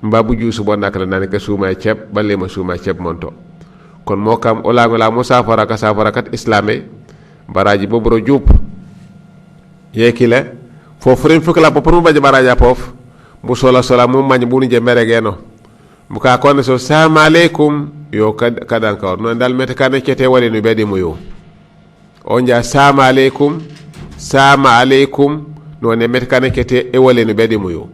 mbabu juusu bo nakala nani ka suuma ceeb balle ma suuma ceeb monto kon mo kam ola ngola mo safara kat islamé baraji bobro juup yekile fofu ren fukala bo pour mo baje baraja pof bu sola mo mañ bu ni je meregeno bu ka kon so assalamu alaikum yo kadan ka non dal mete kan cete wale no bedi mo yo on ja assalamu alaikum no ne mete kan cete e wale no bedi mo yo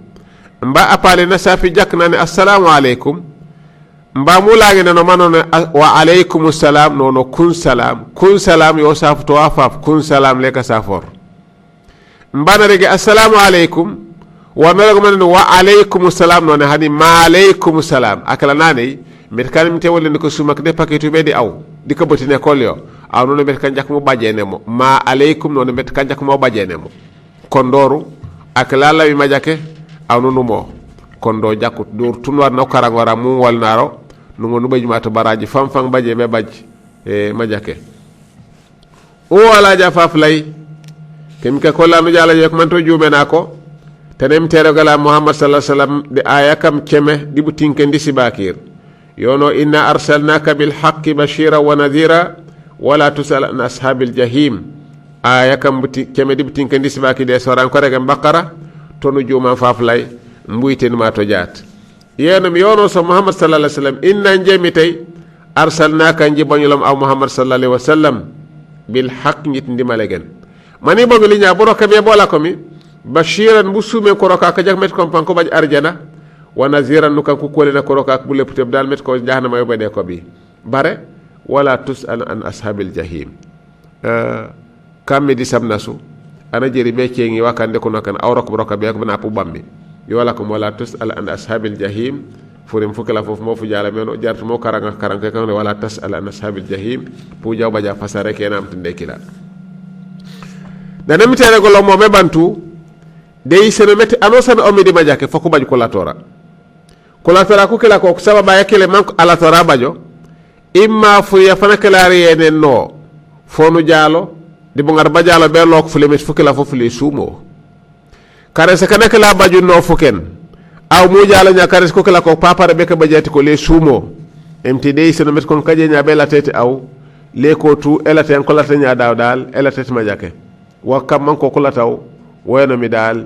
mba apale na safi jak nane assalamu alaikum mba mulage no manone wa alaikum assalam no kun salam yo safu to afaf kun salam leka safor mba na rege assalamu alaikum wa melago man wa alaikum assalam no hani ma alaikum assalam akala nane met kan mi tewol ko sumak de paketu be di aw di ko botine kol yo aw no met kan jak mo bajene mo ma alaikum no met kan jak mo bajene mo kondoru akala lawi majake aw no mo kondo jakut dur tunwar no karangora mu wal naro no ngonu bajuma to baraji fam baje be baj e majake o wala jafaf lay kem ka kolla no jala yek man to jube nako tanem tere gala muhammad sallallahu alaihi wasallam de aya kam ceme di butinke ndisi bakir yono inna arsalnaka bil haqqi bashira wa nadhira wala tusal an ashabil jahim aya kam buti ceme di butinke ndisi bakir de soran ko rega bakara tonu juma faf lay mbuyten ma to jaat yenum yono so muhammad sallallahu alaihi wasallam inna njemi tay arsalnaka njibañulam aw muhammad sallallahu alaihi wasallam bil haqq nit ndimale gen mani bogo linya boroka be bola ko mi bashiran musume koroka ka jak met ko panko baj arjana wa naziran nuka ku kolena koroka bu lepp teb dal met ko jahannama yobede ko bi bare wala tusal an ashabil jahim kammi di sabnasu ana jeri be cengi wakande ko nokan awrok broka be ko na pu bambi yola ko wala tusal an ashabil jahim furim fukala fof mo fu jala men o jartu mo karanga kan wala tusal an ashabil jahim pu jaw baja fasare kenam tinde kila da nem tere go lo mo be bantu dey sene meti ano sene o mi di majake foko baj ko la tora ko kila ko sababa yakele man ala tora bajo imma fu ya fana kala riyene no fonu jalo di bu ngar bajalo be lok fu lemet fukila fofu le sumo kare se kana kala baju no fuken aw mu jalo nya kare ko kala ko papa be ka bajati ko le sumo mtd sene met kon kaje nya be la tete aw le ko tu elaten ko la tanya daw dal elatet majake wa kam man ko kula taw wayno mi dal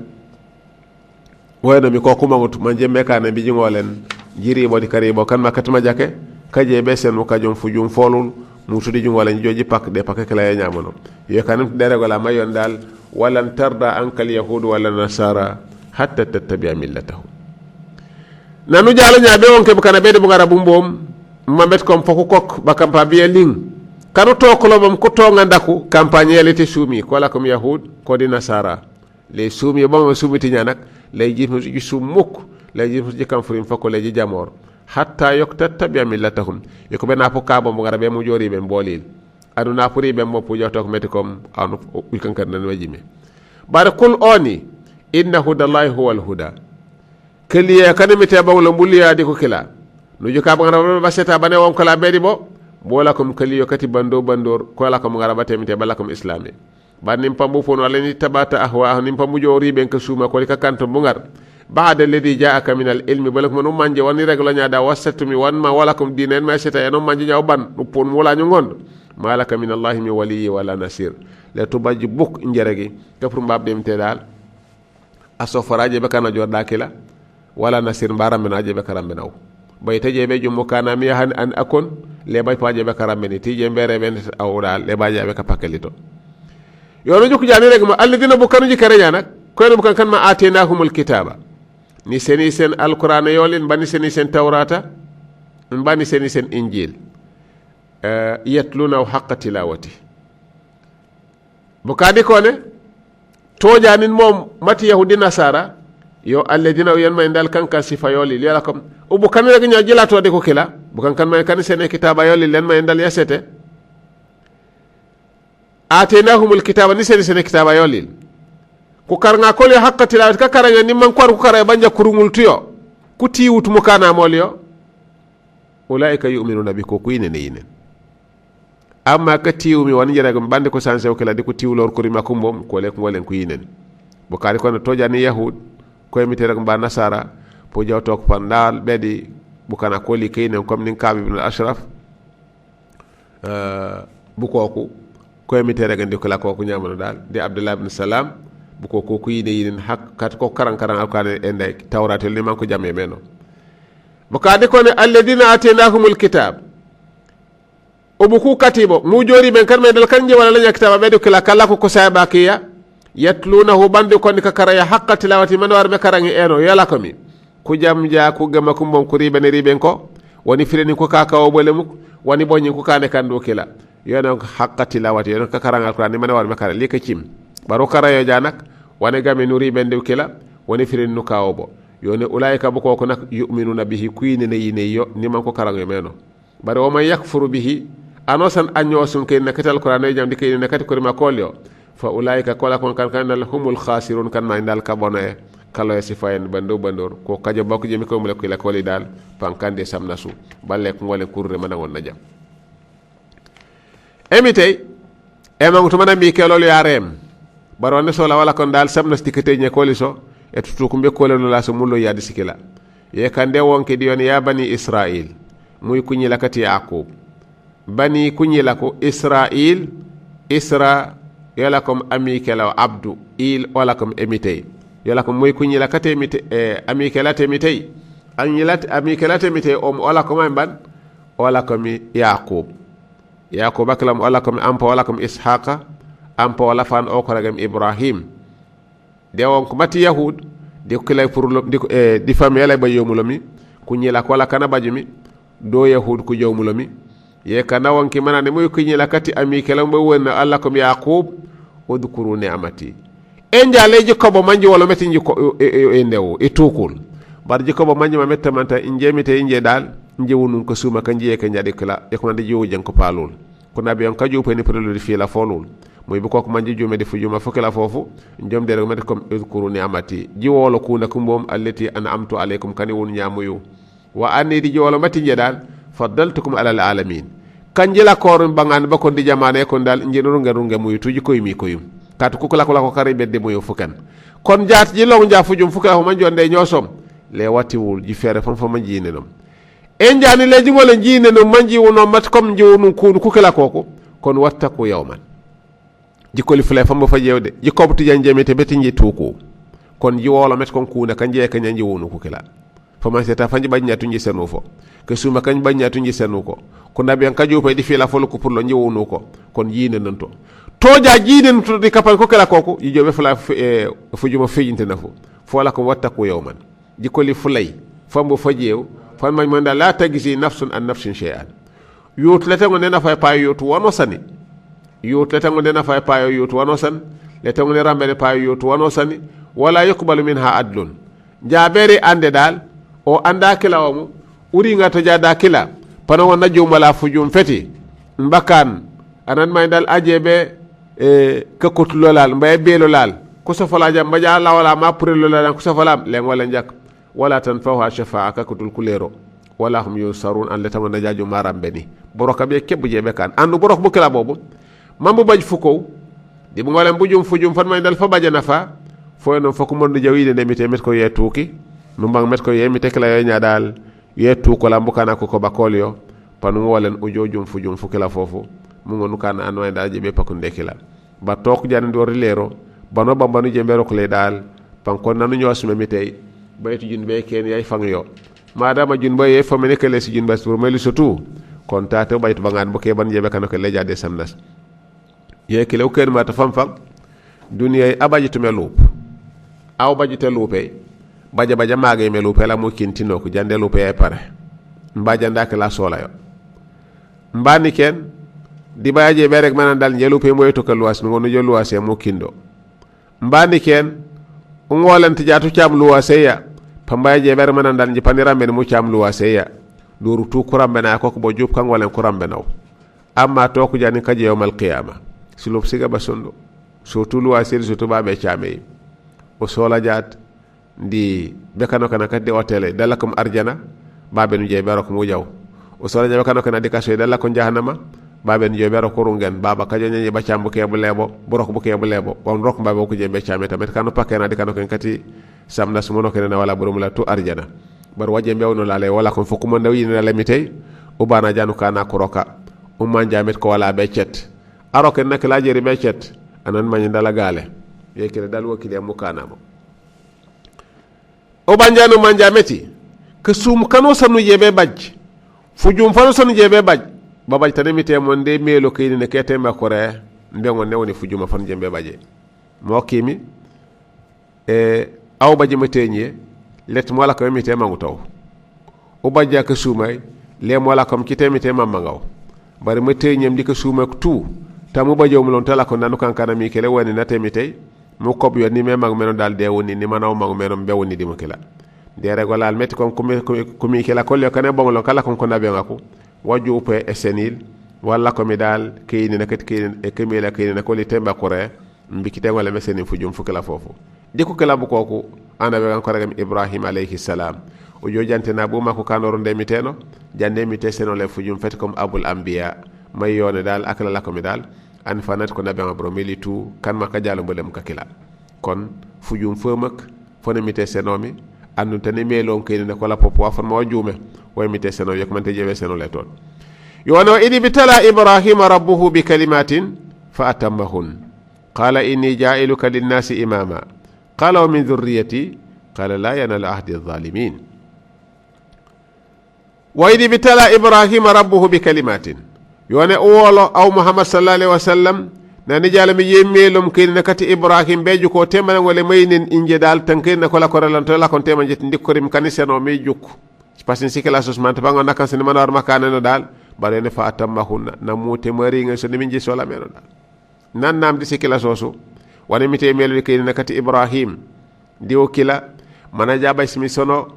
wayno mi ko kuma mutu manje mekana bi jingolen jiri bodi kare bo kan makatuma jake kaje be sen mo kajum fujum folul mu tudi jingolen joji pak de pak kala ya nyamono ye kanum dere gola mayon dal walan tarda ankal yahud wala nasara hatta tattabi'a millatahum nanu jalo nyaabe on ke kana be de bugara bumbom mamet kom foko kok bakam pa biye ling kanu to kolobam ko to ngandaku campagne yelete sumi ko la kom yahud ko di nasara le sumi ba ma sumi tinya nak lay jitu ji sumuk lay jitu ji kam furim fako lay ji jamor hatta yaktatta bi millatahum yako be na po kabo mo garabe mu jori be bolil adu na puri be mo pu jotok metikom anu wikan kan nan wajime bare kul oni inna hudallahi huwal huda kaliya kanami te bawlo mbuliya di ko kila no joka ba ngara ba seta bane won kala bedi bo bola kom kaliyo kati bandor ko la kom ngara batemi te balakom islami banim pambu fon wala ni tabata ahwa nim pambu jori ben ka suma ko ka kanto bungar ba'da alladhi ja'aka min al-ilmi balak man manje woni reglo nyaada wasatumi wan ma walakum dinen ma seta en manje nyaw ban pon wala ñu ngond malaka min allah mi wali wala nasir la tubaji buk njeregi kafru mbab dem te dal aso faraje be kana jor dakila wala nasir mbaram na je be karam benaw bay taje be jum kana mi han an akon le bay paje be karam ni tije mbere ben aw dal le baje be ka pakelito yono jukku jani rek ma alladina bu kanu jikare nak ko no kan ma atenahumul kitaba ni seni sen alquran yolin bani seni sen tawrata bani seni sen injil yatluna haqqa tilawati bu kadi ko ne to janin mom mati yahudi nasara yo alladina yan ma indal kan ka sifa yoli yala kom o bu kan rek nya jilato de ko kila bu kan ma kan seni kitaba yoli len ma indal yasete atenahumul kitaba ni seni kitaba yolil ku karanga kole hakka tilawat ka karanga ni man kwaru kare banja kurungul tuyo ku tiwut mu kana molyo ulaika yu'minuna bi ko kuyine ne yinen amma ka tiwu mi wani jere bande ko sanse o kala di ko tiwlor ko rima ko mom ko le ko ngolen ku yinen bu kari ko to jani yahud ko mi tere ba nasara po jawto ko pandal bedi bukana koli kayne comme nin Kaab ibn al-Ashraf bukoku ko emitere gandi ko la ko nyamano dal di Abdullah ibn Salam bukoku ko yide yiden hak kat ko karan alkane ende tawrat li man ko jamme meno bokade ko ne alladina atainahumul kitab obuku katibo mu jori ben kan medal kanje wala la kitaba be kala kala ko sayba kiya yatlunahu bande ko ni ka karaya haqqa tilawati man war me karangi eno yala ko mi ku jamja ku gama ku mon ko riben ko woni fireni ko kaka o bole muk woni bonni ko kane kan do kila yona haqqa tilawati yona ka karanga alquran man war me kara li ka cim baro karayo janak woni game no riben de kila woni fireni no kawo bo yone ulaika bu ko nak yu'minuna bihi kuyine ne yine yo ni man ko karango meno bare o man yakfuru bihi anosan anyosun ke nakatal alquran e jamdi ke nakati ko ma kolyo fa ulaika kola kon kan humul khasirun kan ma indal kabone kalo e sifayen bandor ko kajo bakku jemi ko mule ko la koli dal pankande samnasu balle ko ngole kurre mana won najam emitay e manguto mana mi ke lolu yarem baronne so la wala kon dal samnas tikete nye koli so e tutu ko be kolelo la so mullo yadi sikila ye kande wonke di yon ya bani Israil muy kunyi lakati Yaqub bani kunyi lako Israil Isra yalakum amikela abdu il walakum emitay yalakum moy kunyi la kate emite amikela temitay anyilat amikela temitay walakum ban walakum yaqub aklam walakum ampa walakum ishaqa ampa wala fan o ko ragam ibrahim de won ko mati yahud de ko lay pour di famela ba yomulomi kunyi la ko la kana bajumi do yahud ku jowmulomi ye kana wonki manane moy kunyi la kati amikela mbo wonna allakum yaqub udhkuru ni'amati enjale jikobo manji wala meti njiko endewo etukul bar jikobo manji ma metamanta injemite inje dal inje wonun ko suma kan jiye kan jadi kala e ko nande jowu jen ko palul ko nabi on kaju pe ni prelo fi la folul moy bu ko manji jume defu juma fokela fofu njom de met comme udhkuru ni'amati jiwolo kuna kumbom allati an'amtu alaykum kani won nyamuyu wa anni di jiwolo mati nje dal faddaltukum ala alamin kanjila korun bangan bako di jamane kon dal njinuru ngarunga muy tuji koy mi koyum kat ku kala ko kari bedde moyo fukan kon jaat ji long ja fujum fuka ho manjo ndey ñosom le watiwul ji fere fon fo manji nenom en jani le ji ngol ji nenom manji wono mat comme ji wonu ku kala koko kon wattaku yawman ji ko li fle fam fa jewde ji ko buti janjemete beti nji tuku kon ji wolo met kon kuna kanje ka nyanji wonu ku kala fama seta fanji banya tunji senu fo ke suma kan banya tunji senu ko nabi an kaju pe di fi la folo ko pour lo nji wonu ko kon yine nanto toja jiden to di kapal ko kala koko yijobe fala fujuma fejinte nafu fola ko wattaku yawman jikoli fulay fambo fajew fan man manda la tagisi nafsun an nafsin shay'an yut la tango nena fay payo yut wono sani yut la tango nena fay payo yut wono san le tango ne rambe payo yut wono sani wala yuqbalu minha adlun jabere ande dal o anda kila wamu uri ngata jada kila pano wona jumala fujum feti mbakan anan may dal ajebe kakut lolal mbay belo lal ko so fala jam baja la wala ma pour lolal ko so fala len wala njak wala tanfaha shafa'a kakutul kulero wala hum yusarun an letama najaju marambe ni boroka be kebbu jebe kan andu borok bu kala bobu mambu baj fuko di bu ngolem bujum fujum fan may dal fa baja nafa fo no foko mon jawide ne mite met ko yetuki no mbang met ko yemite kala yo nya dal yetu ko lambu kana ko bakol yo panu wolen ujojum fujum fukila fofu mu ngonu kana anwa dal jebe pakunde kila ba tok jani do lero bano bambanu jembero ko le dal pan kon nanu ñosme mi tay baytu jun be ken yay fang yo madama jun boye fo mene kele si jun bas pour melu sotu kon tata baytu bangan bu ke ban jebe kana ko le jade samnas ye kele ken mata fam fam duniya abajitu melup aw bajite lupe baja mage melupe la mo kintino ko jande lupe ay pare mbaja ndak la sola yo mbani ken di baje be rek manan dal njelupe moy to kalwas mi ngono joluwase mo kindo mbani ken ngolanti jatu cham luwase ya pambaje be rek manan dal jipanirambe mo cham luwase ya doru tu kurambe na ko bo jup kan walen kurambe naw amma to ko jani kaje yawmal qiyamah silop siga basondo so tu luwase so to babe chame o sola jat ndi bekano kana kadde hotele dalakum arjana babe nu je bero ko mu jaw o sola je bekano kana dikaso dalakum jahannama babe nu je bero ko rungen baba kajo nyi ba chambu ke bu lebo borok bu ke bu lebo on rok babe ko je be chame tamet kanu pakena dikano ken kati samna sumono kene na wala burumula tu arjana bar waje mbewno lale wala ko fokuma ndawi na lemite ubana janu kana kuroka umman jamet ko wala be cet aroken nak la jeri be cet anan mañ dala gale yekere dal wakili am kana mo ubanjanu manjameti ke sum kano sanu yebe baj fujum fano sanu yebe baj babaj tanemite mon de melo kayni ne kete makore mbengo newni fujuma fan jembe baje mo kimi aw baje metenye let mo la ko mite mangu taw o bajja ke sumay le mo la kom kite mite mamma ngaw bari metenye mdi ke sumay tu tamu baje mo lon tala ko nanu kankana mi kele woni na temite mo kob yo ni me mag meno dal de woni ni manaw mag meno be woni di mo kila de regolal metti kon kumi kila ko le kane bongolo kala kon ko nabe ngako waju upe esenil walla ko mi dal kayni nakat kayni e kemela kayni na ko li temba kore mbikite wala meseni fujum fukala fofu diko kala bu koku ana be kan ko regam ibrahim alayhi salam o jojante na bu mako kanoro ndemiteno jande mi teseno le fujum fet comme abul anbiya may yone dal akala la ko mi dal an fanat ko nabe ngabro militu kan maka jalo mbolem kakila kon fujum femak fone mi teseno mi andu tane melon kayni na ko la popo afan mo jume way mi teseno yak man te jewe seno le ton yono idi bitala ibrahim rabbuhu bi kalimatin fa atammahun qala inni ja'iluka lin-nasi imama qala wa min dhurriyyati qala la yanal ahdi adh-dhalimin wa idi bitala ibrahim rabbuhu bi kalimatin yone wolo aw muhammad sallallahu alaihi wasallam nani jala mi yemelum kayni nakati ibrahim beju ko temana ngole maynen inje dal tankene ko la ko relanto la kon tema jet ndikorim kaniseno mi jukku pasin sikela sos man tabango nakan sen manor makane no dal bare ne fa atammahun na mute mari nga so min ji sola meno dal nan nam di sikela soso woni mi te melu kayni nakati ibrahim diwo kila mana jaba simi sono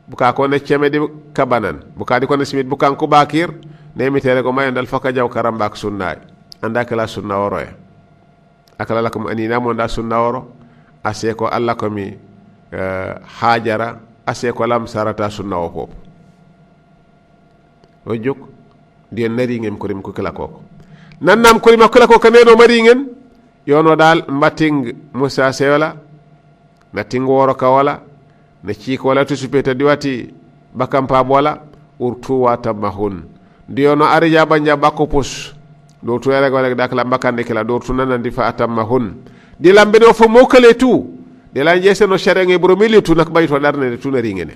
buka ko ne cheme di kabanan buka di ko ne simit bukan ko bakir ne mi tere ko may dal faka jaw karamba ak sunnaay anda kala sunna woro e akala lakum anina mo nda sunna woro ase ko alla ko mi hajara ase ko lam sarata sunna o pop o juk di nari ngem ko rim ko kala ko nannam ko rim ko kala ko kaneno mari ngen yono dal mbating musa sewala na tingoro ka wala na ci ko wala to supeta diwati bakam pa bola urtu wata mahun diono arja banja bako pus do to yere gole dak la bakande kala do to nanandi fa atamahun di lambe do fo mokale tu de la jese no sharenge bro militu nak bayto darne tu na ringene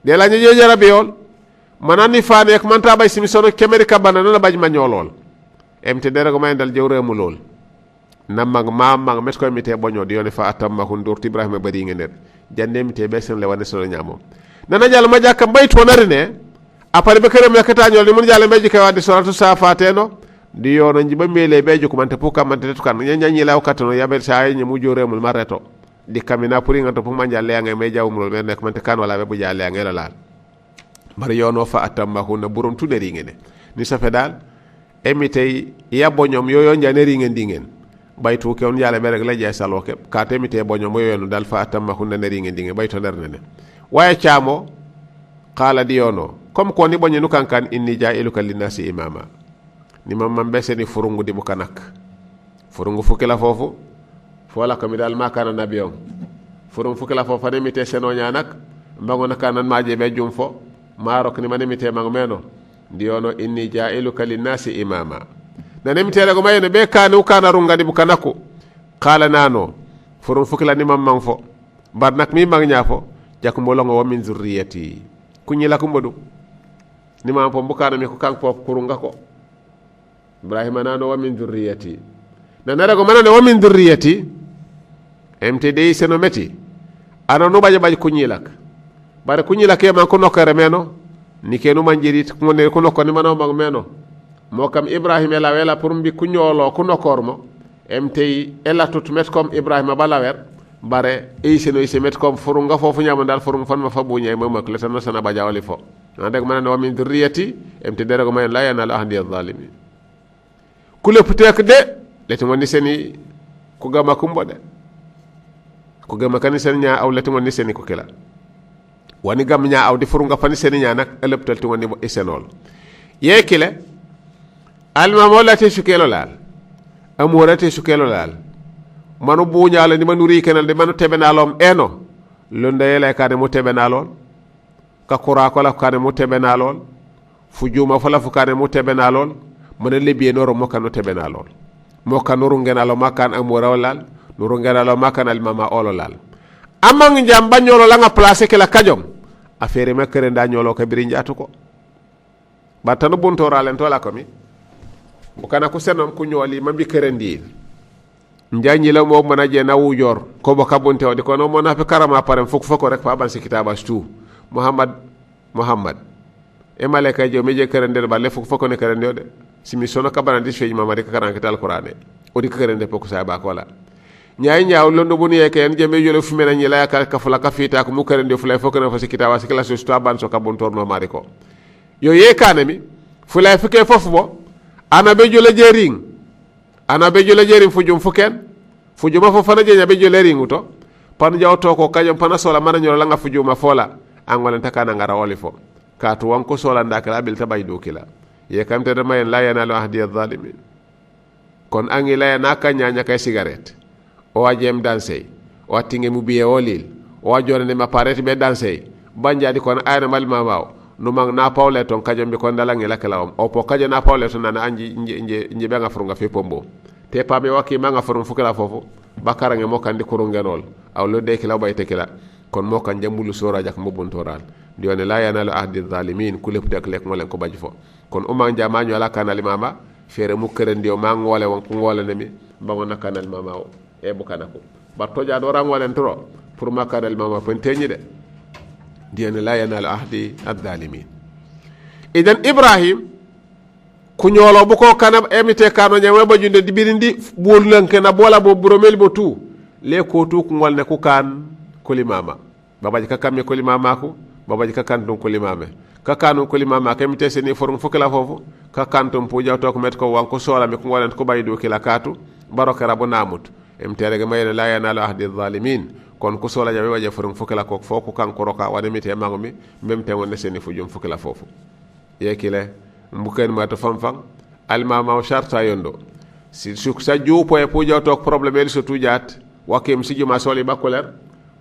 de la nyeje jarabiol manani faane ak manta bay simi sono kemeri kabana na baj ma nyolol emte dere ko may dal jewremu lol namag mamag met ko mite bonyo di yone fa atamahun do ibrahima bari ngene jande mite besen le wane solo nyamo nana jall ma jakka bayto narine apare be kere me kata nyol ni mun jall meji kay wadi suratu safateno di yono njiba mele beju ko mante puka mante to kan nyanyi law katano yabel say nyi mu joremul mareto di kamina puri ngato pu manja le ngay me jawmul men nek mante kan wala be bu jalle ngay la laal bar yono fa atamahun burum tuderi ngene ni sa fedal emite yabo nyom yoyo njaneri ngeen dingen baytu ke on yalla be rek la jey salo ke ka temite boñom yoyo dal fa atamahun neri ngeen dingen bayto ner nene waye chamo qala di yono comme ko ni boñu kankan inni ja'iluka linnasi imama ni mamam beseni furungu di bukanak furungu fukila fofu fola ko mi dal makana nabiyon furungu fukila fofu fane mi te seno nyanak mbango nakanan maje be jum fo marok ni mane mi te mang meno di yono inni ja'iluka linnasi imama nane mi tere go mayene be kanu kana runga di bukanako qala nano furungu fukila ni mamam fo barnak mi mang nyafo jakum bolongo wa min zurriyati kunyila kumbodu ni mam fo bukana mi ko kank fo kurunga ko ibrahima nano wa min dhurriyati nanara go manane wa min dhurriyati mtd seno meti ana no baje baje kunyilak bare kunyilak e man ko nokare meno ni kenu manjirit ko ne ko nokko ni mano mag meno mo kam ibrahima la wela pour mbi kunyolo ko nokormo mti ela tut met comme ibrahima balawer bare e seno se met comme furunga fofu nyama dal furunga fan ma fabu nyay mo ko letano sana baja wali fo ndak manane wa min dhurriyati mtd rego man la yana la ahdi adh-dhalimin kule putek de leti woni seni ko gama kumbo de ko gama kan sen nya aw leti woni seni ko kila woni gam nya aw di furunga fan seni nya nak eleptal ti woni esenol ye kile alma molati sukelo lal amorati sukelo lal manu buñala ni manu ri kenal de manu tebenalom eno londa yele kane mu tebena lol ka kura ko la kane mu tebena lol fujuma fala fu kane mu tebena lol mona lebi noro mo kanu tebena lol mo kanuru ngena lo makan amura lal nuru ngena lo makan al mama olo lal amang jam bagnolo la nga place ke la kajom affaire me kere nda nyolo ka biri njatu ko batano buntora len to la ko mi bu kana ko senom ku nyoli mambi kere ndil njanyi la mo mana je na wujor ko bo kabunte o di ko no mo na fe karama parem fuk foko rek fa ban ci kitaba stu muhammad e maleka jo meje kere nder balle fuk foko ne kere ndode simi sono kabana di feji mamari ka karan kital qur'ane o di kere nde poko sa ba ko la nyaay nyaaw londo bu niye ken je me jole fu mena nyila ka fula ka fita ko mu kere nde fulay foko ne fa ci kitaba ci classe stu ban so kabuntor no mari ko yo ye kanemi fulay fuke fofu bo ana be jole jering fujum fuken fujuma fo fana je be jole ringu to pan jawto ko kajom pana sola mana nyoro la nga fujuma fola angolen takana ngara woli fo katu wanko sola ndakala bil tabay do kila ye kamte de mayen la yanalu ahdi adh-dhalimin kon angi la yana kanya kay cigarette o ajem danse o atinge mu biye wolil o ajore ne ma parete be danse banjadi kon ayna mal mamaw no mang na pawle ton kajom bi kon dalangi la kala o po kaje na pawle ton na anji nje be nga furunga fe pombo te pa be waki ma nga furun fukala fofu bakara nge mo kandi kurungenol aw lo de kila bayte kila kon mo kan jambulu sora jak mo buntoral dione la yanalu ahdi adh-dhalimin kulep tek lek mo len ko baji fo kon o man jamañu ala kanal mama fere mu kerendio ma ngole won ko ngole nemi bango na kanal mama o e bu kanako batto ja do rangolen tro pour ma kanal mama penteñi de dione la yanalu ahdi adh-dhalimin idan ibrahim ku ñolo bu ko kanab emite kano nyama bajunde dibirindi bollanke na bola bo bromel bo tu le ko tu ko ngolne ku kan kolimama babaji ka kamme kolimama ko babaji ka kan don kolimame ka kanu kolimama ka emite seni forum fukala fofu ka kantum pu jawto ko met ko wanko sola mi ko ngolen ko baydo kila katu baraka rabu namut emite rega mayene la yanalu ahdi adh-dhalimin kon ko sola jabe waje forum fukala ko foko kan ko roka wade mite magomi memte wonne seni fujum fukala fofu yekile mbuken ma to famfam almama o sharta yondo si suk sa jupo e puja to problème el so tujat wakim si juma soli bakoler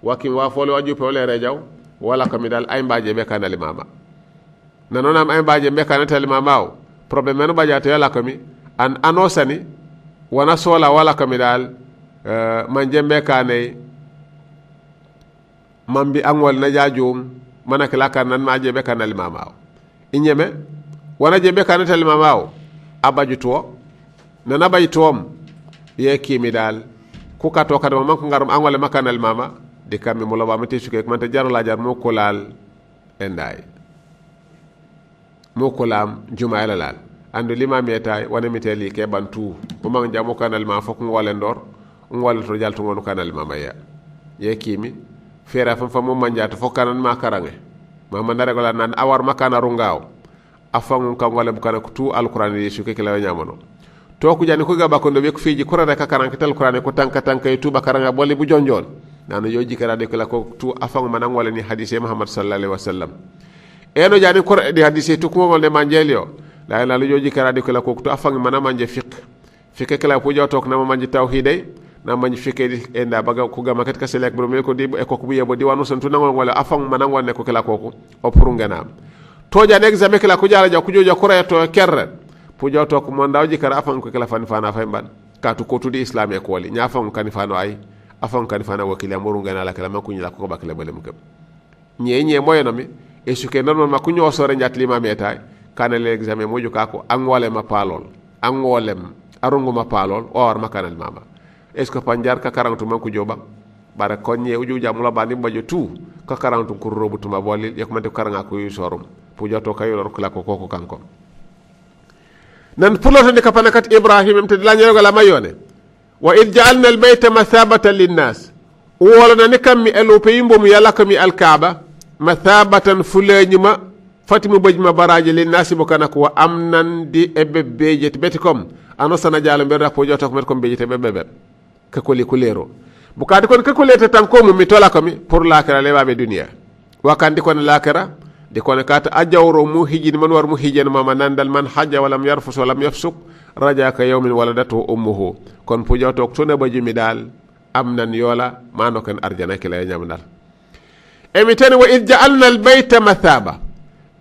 wakim wa folo waju pe ole rejaw wala kam dal ay mbaaje be kanali mama nanonam ay mbaaje be kanali mama o problème no bajato yala kami an anosani wana sola wala kam dal man jembe kanay mambi angol na jajum manakala kan nan maaje be kanali mama o inyeme wana jembe kanata limamao abajuto nana baytom ye kimi dal ku kato kadama man ko ngarum angole makanal mama de kammi mo loba mate suke man ta jaro la jar mo kolal enday mo kolam juma ila lal andu limam yetay wana miteli ke bantu mo man jamo kanal ma fok ngole ndor ngole to jaltu ngonu kanal mama ya ye kimi fera fam fam mo manjata fok kanan ma karange mama ndare ko la nan awar makana rungaw afang ka ngole bu kana tu alquran yi su ke kala nyamono to ku jani ko gaba ko ndo be ko fiji ko rada ka karan kital alquran ko tanka tanka tu bakaranga bolli bu jonjon nanu yoji kara de kala ko tu afang man ngole ni hadith muhammad sallallahu alaihi wasallam eno jani ko di hadith tu ko ngol de manjelio la la yoji kara de kala ko tu afang man manje fiqh kala ko jawtok na manje tawhidai na manje fiqh di enda baga ko gama kat ka selek bro mel ko di e ko bu yebo di wanu santu nangol ngole afang man ngol ko kala ko o pour ngana toja examen kala ko jara ja ko joja ko reto kerre pujo to ko mon dawji kara afan ko kala fan fana fayban ka to ko tudi islam e ko wali nya afan kan fano ay afan kan fana wakili amuru ngana la kala makku nyila ko bakle balem kam nye moyno mi e suke non ma ku nyo sore njat lima metay kana le examen moju ka ko angole ma palol angolem arungu ma palol or makanal mama est ce que panjar ka karantu man ko joba bara konye uju jamula bani bajo tu ka karantu ko robutu ma bolil yakumante karanga ko yusorum pujato kayolor kala ko kanko nan puloto de kapana kat ibrahim te la nyoga la mayone wa id ja'alna albayta mathabatan linnas wala nan kam mi elo pe yimbo mu yalla kam alkaaba mathabatan fulanyuma fatimu bajma baraje linnas bo kana ko amnan di ebbeje betikom ano sana jalo be rapo joto ko met ko beje bebebe ka ko li kulero bu kadi kon ka ko lete tan ko mu mi tola ko mi pour lakara le babe dunia wakandi kon lakara de kono kata ajawro mu hijin man war mu hijen mama nandal man hajja walam yarfus walam yafsuk raja ka yawmin waladatu ummuhu kon pu jawto to ne bajumi dal amnan yola mano kan arjana kala nyam dal emiteni wa id ja'alna albayta mathaba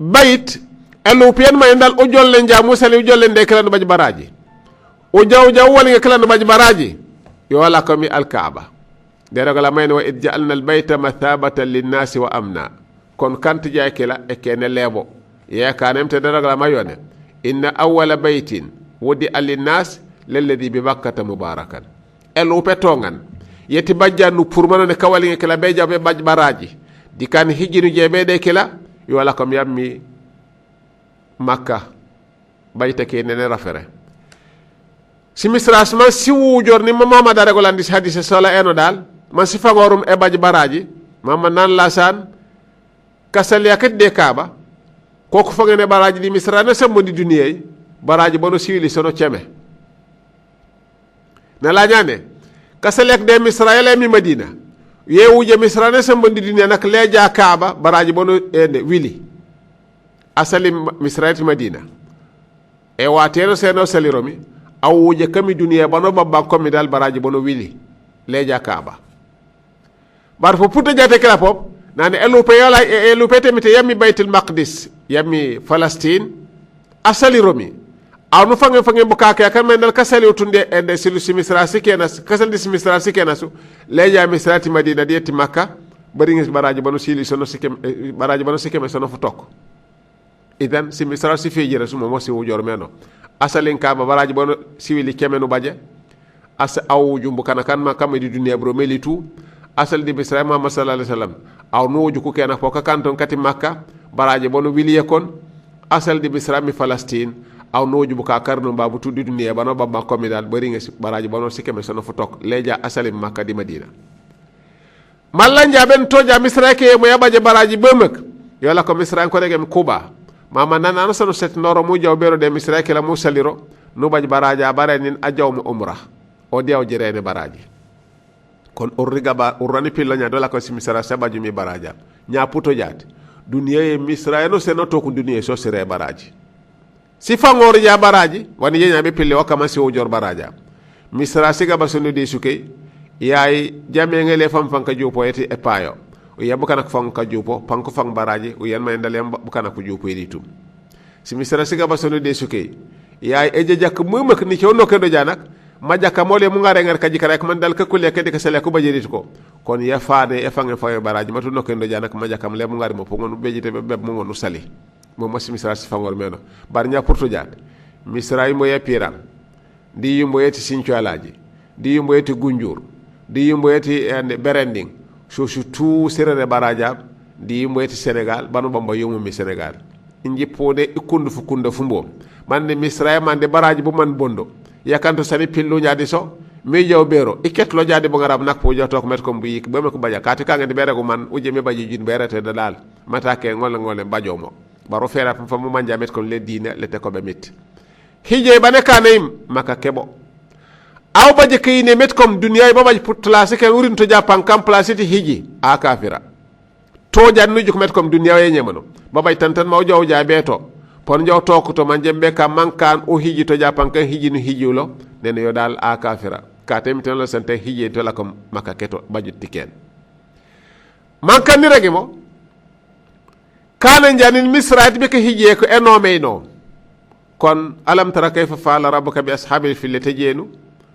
bayt elu pian ma ndal o jolle njamu sali o jolle de kala no baji baraji o jaw wali kala no baji baraji yo wala ko mi alkaaba de ragala mayne wa id ja'alna albayta mathabatan linnasi wa amna kon kanti jay kala e kene lebo ya kanem te de ragala mayone inna awwala baytin wudi alinnas lilladhi bi bakkata mubarakan elu petongan yeti bajjanu pour manone kawali kala be jabe baji baraji dikan hijinu jebe de kala yo wala ko mi yammi makka bayta ke nene rafere si misras man si wujor ni mama da regolandi hadith sala eno dal man si fagorum e baji baraji mama nan lasan kasal yakat de kaaba koku fogene baraji di misra na sambondi duniyay baraji bono siwili sono ceme na la ñane kasal yak de misra yele mi madina ye wuje misra na sambondi duniya nak leja kaaba baraji bono ende wili asali misraiti madina e watero seno saliromi awuje kami duniya bano babba komi dal baraji bono wili leja kaaba bar fo puta jate kala pop nani elupete mite yammi baytul maqdis yammi palestine asali romi awnu fange bukaka kan men dal kasali utunde ende silu simisra sikenas kasal dis misra sikenasu leja misrati madina dieti makka bari ngis baraji bono sili sono sikem baraji bono sikem sono fu tok idan si misra si fejira suma mo si wujor meno asalin ka ba baraji bono siwili kemenu baje asa aw jumbu kana kan ma kam di dunya bro melitu asal di misra ma sallallahu alaihi wasallam aw no wuju ku kena foka kanton kati makka baraji bono wiliye kon asal di misra mi palestine aw no wuju ka karno babu tuddi dunya bano babba ko mi dal bari nga baraji bono sikeme sono fu tok leja asalim makka di madina mallanja ben toja misra ke mo yabaje baraji bemek yola ko misra ko regem kuba mama nana no sano set ndoro mu jaw bero de misra ke la mu saliro no baji baraja bare nin ajaw mu umra o diaw jirene baraji kon urriga ba urani pilanya dola ko si misra sabaju mi baraja nya puto jati duniya e misra no seno to ko duniya so sere baraji si fangor ja baraji wani yenya be pille wakama si o jor baraja misra siga basunu de suke yaay jame ngele fam fanka jopo eti e payo o yam kana ko fanka jopo panko fang baraji o yan may ndalem bu kana ko jopo editum si misra siga basunu de suke yaay e jak mumak ni ciono kendo janak majaka mole mu ngare ngar kaji kare ko man dal ka kulle kedi ka sele ko bajirit ko kon ya faane e fange fayo baraji matu no kendo janak majaka mole mu ngare mo pongon bejite be mo ngonu sali mo masi misra si fangol meno bar nya porto jat misra yi mo ya piram di yumbo yeti sincho alaji di yumbo yeti gunjur di yumbo yeti berending so tout serere baraja di yumbo yeti senegal banu bamba yumu mi senegal inji pode ikundu fu kunda fumbo mande misra mande baraji bu man bondo yakanto sani pillu nyaadi so mi jaw bero iketlo jaadi bo ngarab nak po jotok met ko mbiyik be ko baja kati kanga di bere ko man uje me baji jin berete dal matake ngol bajomo baro fera fa mo manja met ko le dina le te ko be mit hije bane kanem maka kebo aw baje kayne met kom dunya ba baje place ken urin to japan kam place ti hiji a kafira to jannu juk met kom dunya ye nyemano ba bay tantan maw jaw jaabe to pon jaw to ko to manjembe ka mankan o hiji to japan kan hiji no hijulo nen yo dal a kafira ka temiten lo sante hiji to la kom maka keto baje tiken mankan ni rege mo kana janin misrat be ka hiji ko enome no kon alam tara kayfa fa'ala rabbuka bi ashabil fil tajenu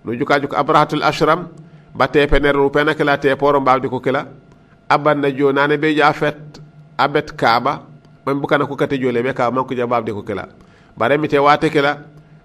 no jukaju ko abrahatul ashram batte peneru penakala te poro mbawdi ko kila abanna jonane be jafet abet kaaba man bukana ko kate jole be ka man ko jababde ko kila bare mi te wate kila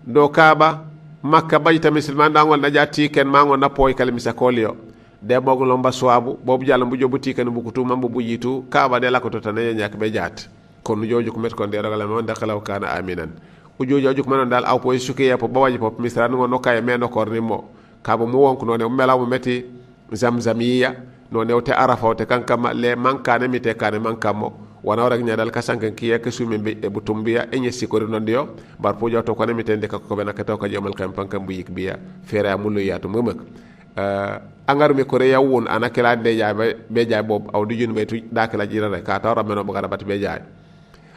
do kaaba makka bayta musulman dangol na jatti ken mango na poy kala misa kolio de boglo mba swabu bobu jalla bu jobuti ken bu kutu mambu bu jitu kaaba de la ko to tan nyak be jat kon joju ko met kon de ragala man dakhala kana aminan ujojo juk manon dal aw poy suke ya po bawaji pop misra no nokay me no korni mo kabo mo wonko no ne mela mo meti zamzamiya no ne te arafa te kankama le mankane mi te kane mankamo wana wara nyaadal kasankan kiya ke sumi be e butumbiya e nyesi ko non dio bar po joto ko ne mi tende ko be nakata ko jomal kam pankam bu yik biya fere amulu yatu memak angar mi ko re yawun anakela de jaay be jaay bob aw du jun be tu dakala jirare ka tawra meno bo gara bat be jaay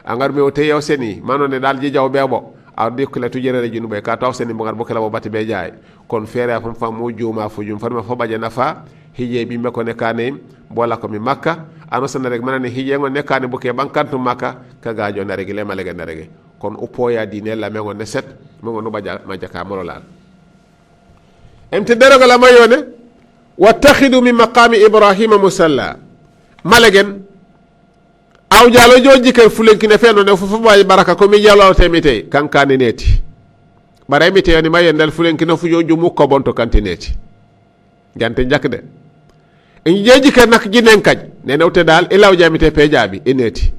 angar me o te yaw seni manone dal je jaw bebo aw de ko la tu jere junu be ka taw seni bo ngar bo kala bo bati be jaay kon fere fam fam mo juma fu jum farma fo baje nafa hije bi me ko ne kane bola ko mi makka ano sana rek manani hijengo nekani buke bankantu makka kaga jo na regi le malege na regi kon upoya dine la mengo ne set mengo no baja majaka mololal emte deroga la mayone wattakhidu min maqami ibrahima musalla malegen aw jalo joji ke fulenkine feno ne fofu bayi baraka ko mi jalo temite kankani neti bara mi te yani mayen dal fulenkine fu joju mukko bonto kantineti jante jakde en jeji ke nak jinen kaj ne nawte dal ilaw jamite pe jabi eneti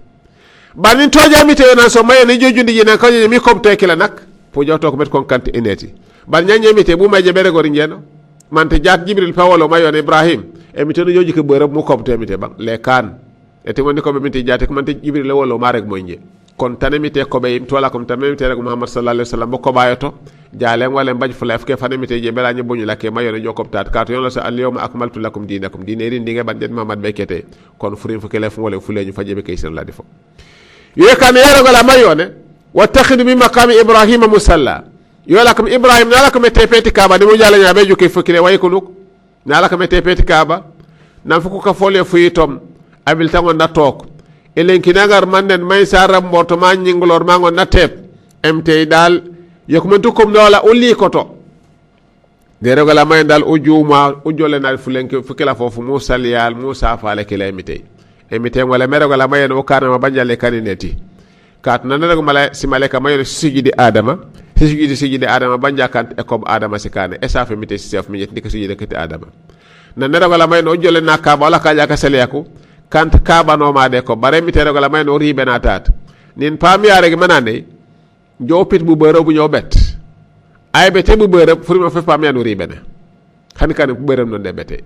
banin to jamite na so mayen ni jojundi jinen ko mi kopte kila nak fu joto ko met kon kanti eneti bal nyanyemite bu maje bere gori njeno mante jat jibril pawolo mayon ibrahim e mi to joji ke beurep mu kopte mite bang le kan ete woni ko be minti jate ko mante jibril le wolo marek moynje kon tanemite ko be to la ko tanemite rek muhammad sallallahu alaihi wasallam ko bayoto jale wala mbaj fulaf ke fanemite je bela nyi boñu lakke mayone jokob tat kat yon la sa al yawma akmaltu lakum dinakum dineri ndinga bande muhammad bekete kon furin fu kelef wala fuleñu faje be kay sen la defo ye kan yaro gala mayone wattakhid min maqami ibrahima musalla yola kam ibrahim nala ko mete peti kaba de mo jala nya be jukki fukile way ko nuk nala ko mete peti kaba nan fuko ka fole fuyitom abil tango na tok elen kinagar mannen may saram morto ma nyingolor ma ngon na tep mt dal yokumentu kom dola uli koto de regala may dal ujuma ujole na fulenke fukila fofu musa liyal musa faale kila emite wala merogala may no kana ma banjale kanineti kat nan rego mala si maleka may sujudi adama sujudi adama banja kan e ko adama sikane e safa mite sef mi yetti ko sujudi kete adama nan regala may no ujole na ka wala ka jaka seleku kant kaba no ma de ko bare mi tere ko la may no ribe na tat nin pam yaare gi manane jo pit bu beuro bu ñoo bet ay bete bu beuro furima fe pam yaanu ribe ne xani kan bu beuro non de bete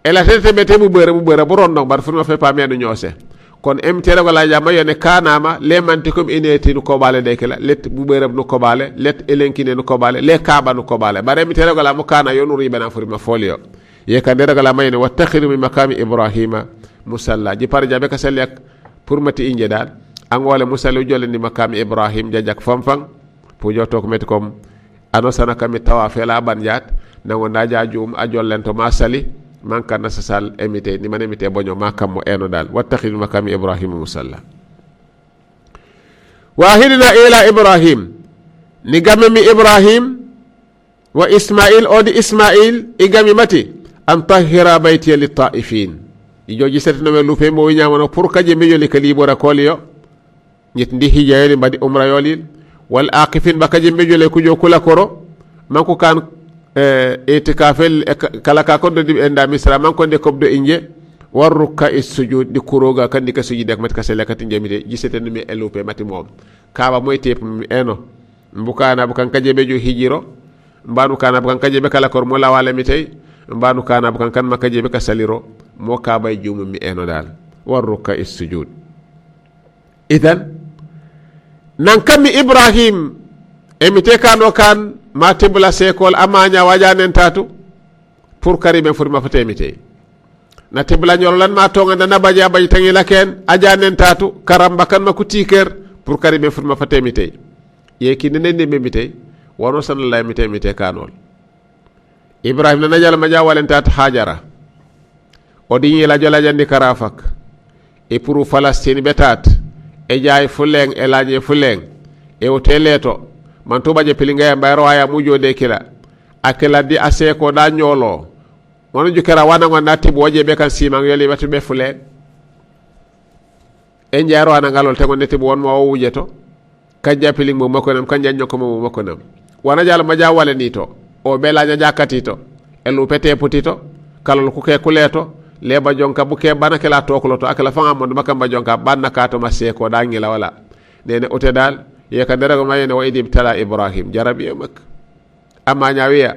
ela tete bete bu beuro bu rondo bar furima fe pam yaanu ñoose kon em tere ko la jama yone kanama le manti kom ineti ko bale de kala let bu beuro no ko bale let elenkine no ko bale le kaba no ko bale bare mi tere ko la mo kana yonu ribe na furima folio ye kan de ko la may ne wattakhiru min maqami ibrahima musalla ji par jabe ka selek pour mati inje dal angole musallu jolle ni makam ibrahim jajak famfang pu joto ko met kom ano sana kam tawafe la banjat nango ndaja jum a jollen to masali man kan sal emite ni man emite bonyo makam mo eno dal wattakhid makam ibrahim musalla wahidna ila ibrahim ni gamme mi ibrahim wa ismail odi ismail igami mati an tahira bayti lit taifin ijoji setno me lupe mo nyaamano pour kaje me yoli kalibora koliyo nyit ndi hijayeli mbadi umra yolil wal aqifin bakaje me jole kujo kula koro manko kan itikafel kala ka ko do enda misra manko de kobdo inje warruka is-sujud di kuroga kan di ka sujud ak mat ka sele kat njamide jisetno me lupe mati mom kaba moy tep eno mbukana bukan kaje be jo hijiro mbanu kana bukan kaje be kala kor mo lawale mi tay mbanu kana bukan kan makaje be ka saliro mo kabay jumu mi eno dal warruka is-sujud idan nan kammi ibrahim emite kano kan ma tebula sekol amanya wajanen tatu pour karime furma fatemite na tebula nyololan ma tonga na baja bay tangi laken ajanen tatu karamba kan ma kutiker pour karime furma fatemite yeki nene memite wono sallallahu mite kanol ibrahim na jala ma jawalen tatu hajara odi la jola jandi karafak e pour Palestine betat e jaay fuleng e laje fuleng e o teleto man to baje pilinga mbay roya mujode kila akela di aseko da nyolo wono jukera wana ngona tibo waje be kan simang yeli batu be fuleng e njaro ana ngalol te ngone tibo won mo wujeto kanja piling mo makonam kanja nyoko mo makonam wana jala ma jawale ni to o be laja jakati to e lu pete putito kalol ku ke kuleto leba jonka buke bana kala tokloto akala fanga mon makamba jonka banna kato masse ko dangila wala nene ote dal ye ka darago mayene wa idim tala ibrahim jarabi mak amma nyawiya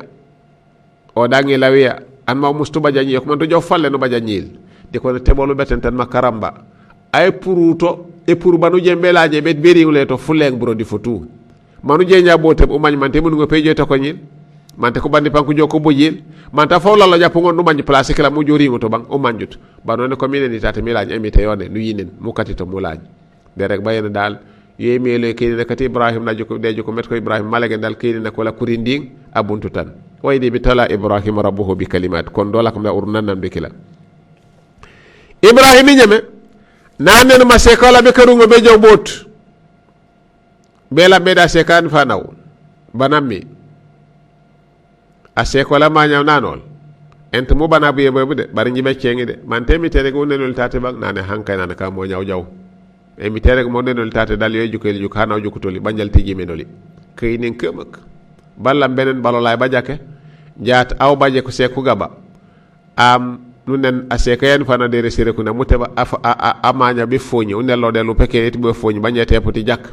o dangila wiya an ma mustuba janyi ko man to jof falle no bajanyil de ko tebolu beten tan makaramba ay puruto e pour banu jembelaje bet beri wule to fuleng brodi fotu manu je nya botem o mañ man te mun ngo peje to ko nyil man te ko bandi panku joko bojil man ta fawla la japp ngon no mañ place kala mo jori ngoto bang o manjut banone ko minen ni tata mi laaj amite yone nu yinen mu katito mu laaj de rek bayena dal yemele kene kati ibrahim na joko de joko met ko ibrahim malage dal kene na ko la kurinding abuntu tan wayde bi tala ibrahim rabbuhu bi kalimat kon dola kam da urnan nam de kila ibrahim ñeme nanen ma sekala be karungo be jaw bot bela beda sekan fanaw banammi a sekola ma ñaw nanol ent mu bana buye bobu de bari ñibe cengi de man temi tere go nenol tate bang nane hankay nane ka mo ñaw jaw e mi tere mo nenol tate dal yoy jukel juk hanaw jukutoli banjal tiji menoli kay nen kemak ballam benen balolay ba jake jaat aw baje ko seku gaba am nunen aseka yan fana de resere kuna muteba amanya be foñi o nello de lu peke eti be foñi bañete poti jak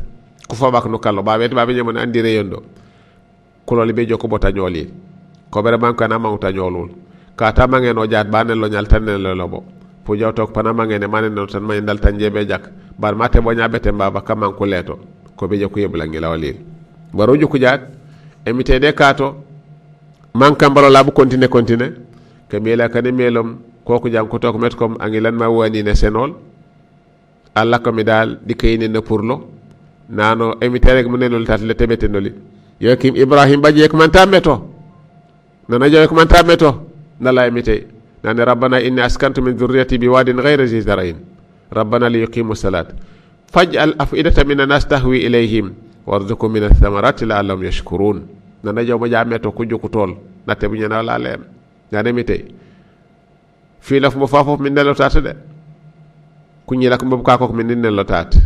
ku fa bak no kallo ba weti ba be ñamon andi reyondo kuloli be joko bota ñoli ko bere man kana mawta ñolul ka ta mangen o jaat ba nello ñal tan nello lobo fu jaw tok pana mangen manen no tan may dal tan jebe jak bar mate bo ñabete mbaba kam ko leto ko be joko yebla ngi lawalil baro joko jaat emite de kato man kambalo labu continue ke mela kane melom koku jang ko tok met kom angilan ma wani ne senol alla ko mi dal di kayni na purlo nano emitere ko nenol tat le tebete noli yokim ibrahim baje ko man tameto nana joy ko man tameto nala emite nane rabbana inni askantu min dhurriyyati biwadin ghayri zi zarain rabbana li yuqimu salat faj'al af'idatan min an-nas tahwi ilayhim warzuqhum min ath-thamarati la'allahum yashkurun nana jow ma jameto ko joku tol natte bu ñana la lem ngane mi tay fi laf mo fafo min nelo tata de ku ñi lak mbob ka ko min nelo tata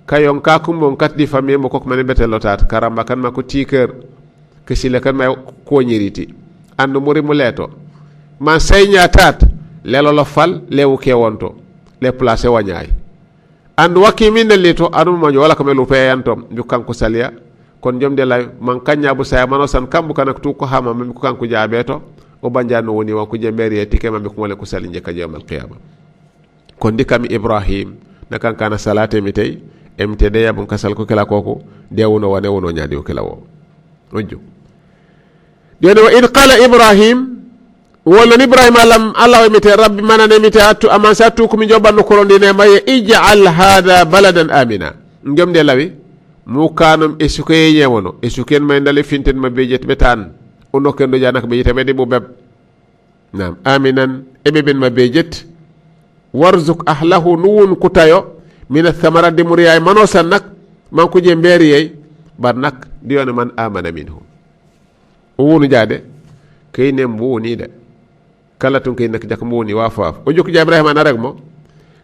kayon ka ko mon kat di famille mo ko man betel lo tata karamba kan ma ko tiker ke sile kan ma ko ñiriti andu muri mu leto man saynya tat lelo lo fal lewu ke wonto le placer wañay andu wakki min leto adu mo wala ko melu peyantom ju kanko salia kon jom de lay man kanya bu saya mano san kambu kanak tu ko hama mem ko kanko jaabeto o banjano woni wa ko jemberi e tike mambe ko mole ko sali je ka jamal qiyamah kon dikami ibrahim na kankana salate mi tay emte de yabun kasal ko kala koko de wono wane wono nyaadi o kala wo ojo de wa id qala ibrahim wala ibrahim alam allah mi tay rabbi manane mi tay atu amansatu ko mi jobanno ko rondine maye ij'al hada baladan amina ngam de lawi mu kanum esuke yewono esuken may ndale finten ma bejet betan ono kendo janak bejete be bu beb nam aminan ebeben ma bejet warzuq ahlahu nuun kutayo min athamarat de muriyay manosan nak man ko je mberi yey bar nak dione man amana minhu wonu jade kayne mboni de kala tun kay nak jak mboni wafaaf o jokku ibrahim na rek mo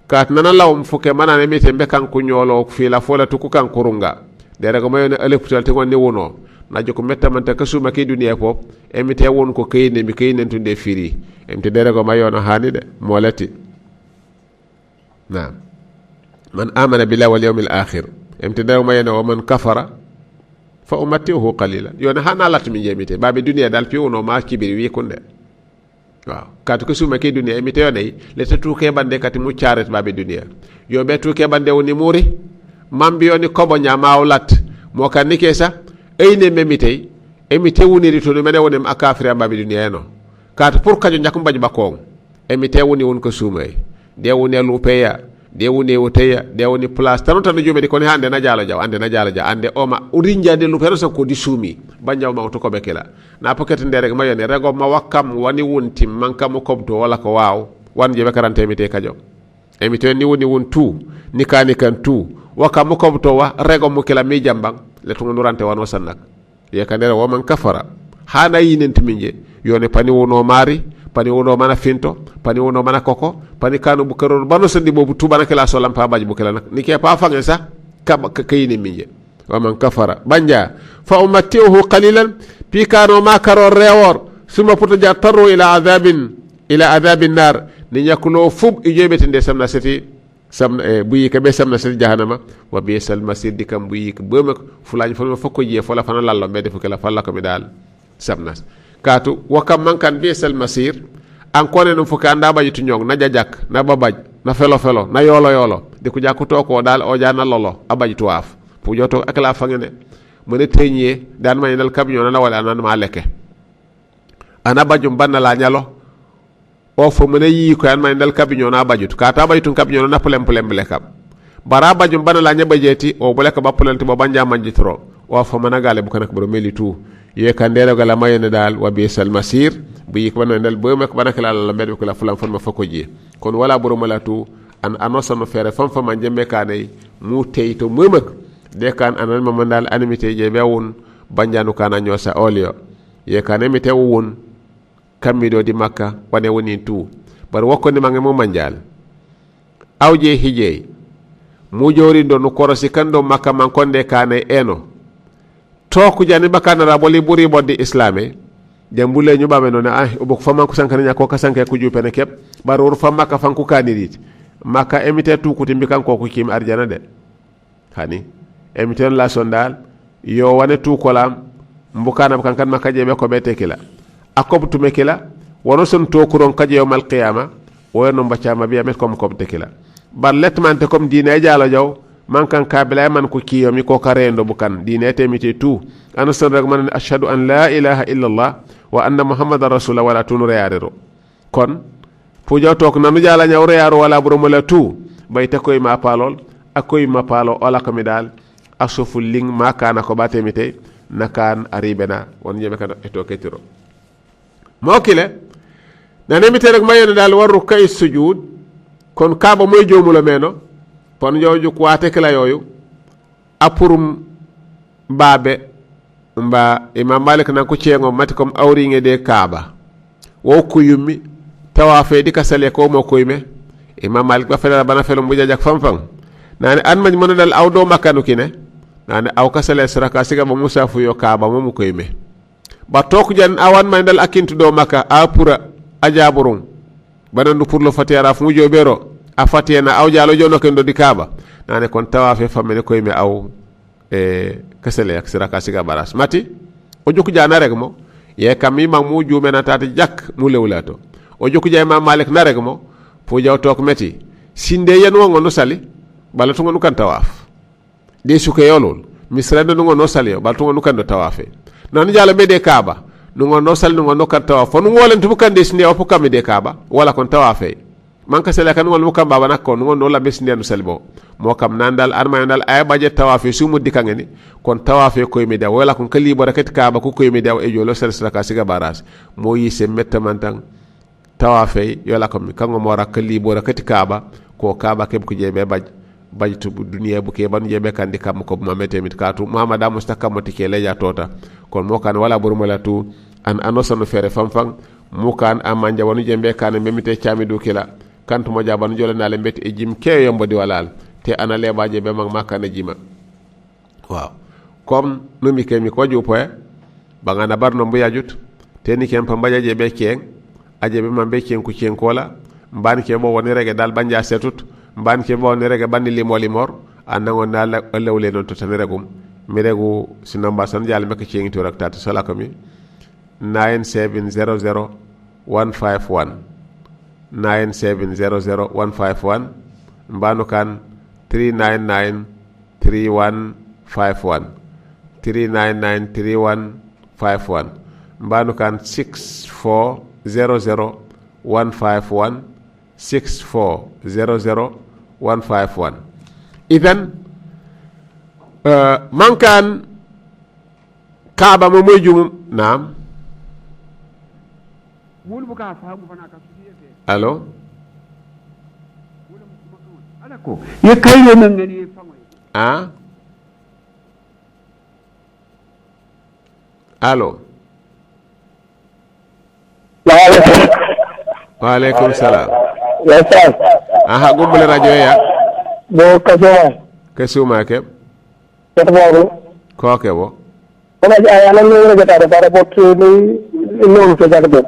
kat nana lawum fuke manane mi tembe kan ko nyolo fi la fola tu ko kan kurunga dere ko mayone electoral te wonni wono na joko metamanta kasuma ke duniya pop emite won ko kayne mi kayne tunde firi emte dere ko mayono hani de molati naam man amana billahi wal yawmil akhir emte dere mayone o man kafara fa umatihu qalilan yona hana latmi jemite babe duniya dal fi wono ma kibiri wi kunde waaw katu kasuma ke duniya emite yone le tatu ke bande kati mu charet babe duniya yo be tu ke bande woni muri mambi yoni kobo nyamawlat mo kan nikesa eyne memite emite woniri to mene wonem akafri babe duniya no katu pour kajo nyakum baji bakong emite woni won ko sumay de woni lupeya de woni woteya de woni place tan tan jomedi ko ne hande na jalo jaw ande na jalo jaw ande oma urinja de lupero so ko di sumi banjaw ma to ko bekela na poket ndere rek mayone rego ma wakam wani wonti mankam ko to wala ko waaw wan je be karante emite kajo emite ni woni won tu ni kan tu wakam ko to wa rego mu kila mi jambang le to ngurante wano sannak ye kanere wo man kafara hana yinen timinje yone pani wono mari pani wono mana finto pani wono mana koko pani kanu bu karol bano sandi bobu tubana kala so lampa baji bu kala nak nike pa fangen sa ka kayini minje wa man kafara banja fa umatihu qalilan pi kanu ma karo rewor suma puto ja taru ila adhabin nar ni nyakulo fub ijebete de samna seti sam buyi ka be samna seti jahannama wa bi sal masir dikam buyi ka bemak fulani fa fako je fola fana lallo be defu kala falla ko mi dal samnas katu wakam man kan bi sal masir an konen no fuka anda bajitu nyong na jajak na babaj na felo na yolo de ku jakku to ko dal o jana lolo abajitu waf pu joto ak la fangene mene teñe dan may dal camion na wala nan ma leke ana bajum banna la nyalo o fo mene yi ko an may dal camion na bajitu ka ta bajitu camion na plem lekam bara bajum banna la nyabajeti o boleka ba plenti bo banja manjitro o fo mana gale bu kanak bro melitu ye kandere gala mayene dal wa bi sal masir bu yik bana dal bo mek bana kala la mbed ko la fulam fon ma fako ji kon wala burumala tu an anosano fere fam fam jembe kanay mu teyto mumak de kan anan mamandal animité je bewun banjanu kana nyosa olio ye kane mi tewun kammido di makka wane woni tu bar wokko ni mange mo manjal awje hije mu jori ndo no korosi kando makka man konde kane eno toku jani bakana raboli buri boddi islame jambule ñu babe non ay obok fama ko sankane nyako ka sanke ku jupene kep bar wor fama ka fanku kanirit makka emite tu kuti mbikan ko kim arjana de hani emite la sondal yo wane tu kolam mbukana kan makka jebe ko bete kila akobtu mekila wono son to kuron kaje yawmal qiyama wono mbacama biya met kom kom tekila bar letmante kom diine jaalo jaw man kan kabila man ko kiyo mi ko karendo bukan diine temite tu ana son rek man ashhadu an la ilaha illa allah wa anna muhammadar rasulullah wala tunure yarero kon pujo tok nanu jala nyawre yaro wala burumala tu bayta koy ma palol akoy ma palo ola ko mi dal asufu ling makana ko batemite nakan aribena won yebe kan eto ketiro mokile nanemite rek mayene dal warru kay sujud kon kaba moy jomulo meno pon jowju ko wate kala yoyu apurum babe mba imam malik nan ko ciengo mati kom awringe de kaba wo ko yummi tawafe di kasale ko mo ko yime imam malik ba fela bana felo mbuja jak fam fam nani an mañ mon dal awdo makanu kine nani aw kasale saraka siga mo musafu yo kaba mo ko yime ba tok jan awan may dal akintu do maka apura ajaburum banandu pour le fatiara fu jobero a fatiena aw jalo jono kendo di kaba nane kon tawafe famene koy me aw kasale ak saraka siga baras mati o joku jana rek mo ye kam mi mag mu jumena tata jak mu lewlato o joku jay ma malik na rek mo fu jaw tok meti sinde yen wo ngono sali bala to ngonu kan tawaf de suke yolol misrande no ngono sali bala to ngonu kan do tawafe non jala mede kaba no ngono sali no ngono kan tawaf fon ngolen tu kan de sinde o kam de kaba wala kon tawafe man ka sele kan ngol mu kam baba nakko no ngono la besinde no salbo mo kam nandal arma nandal ay baje tawafe sumu dikangeni kon tawafe koy mi daw wala kon kali bo raket kaba ko koy mi daw e jolo sel saka siga baras mo yise metta mantang tawafe yola ko mi kango mo rakali bo raket kaba ko kaba kem ko jebe baj to duniya bu ke ban jebe kandi kam ko ma mete mit katu mamada mustakam tike leja tota kon mo kan wala burumala tu an anosono fere famfang mo kan amanja wonu jembe kan memite chami du kila kantu mo jabanu jole na le mbeti e jim ke yombo di walal te ana lebaje be mag makana jima waaw comme no mi kemi ko ju poe bangana barno mbu yajut te ni kem pambaje je be keng aje be mambe keng ku keng kola mban ke bo woni rege dal banja setut mban ke bo woni rege bandi limor anango na lewle non to tan regum mi regu sinamba san jall mek keng to rak tat sala ko mi 9700151 9700151 mbanu kan 3993151 3993151 mbanu kan 6400151 6400151 idan man kan kaaba mo moy jum naam allo ye kayre men ngani fango ah allo wa alaikum salam ya sa aha gumbule radio ya bo kasuma ke tabaru ko ke bo ona ja ala no rega ta para bottu ni no to jagdo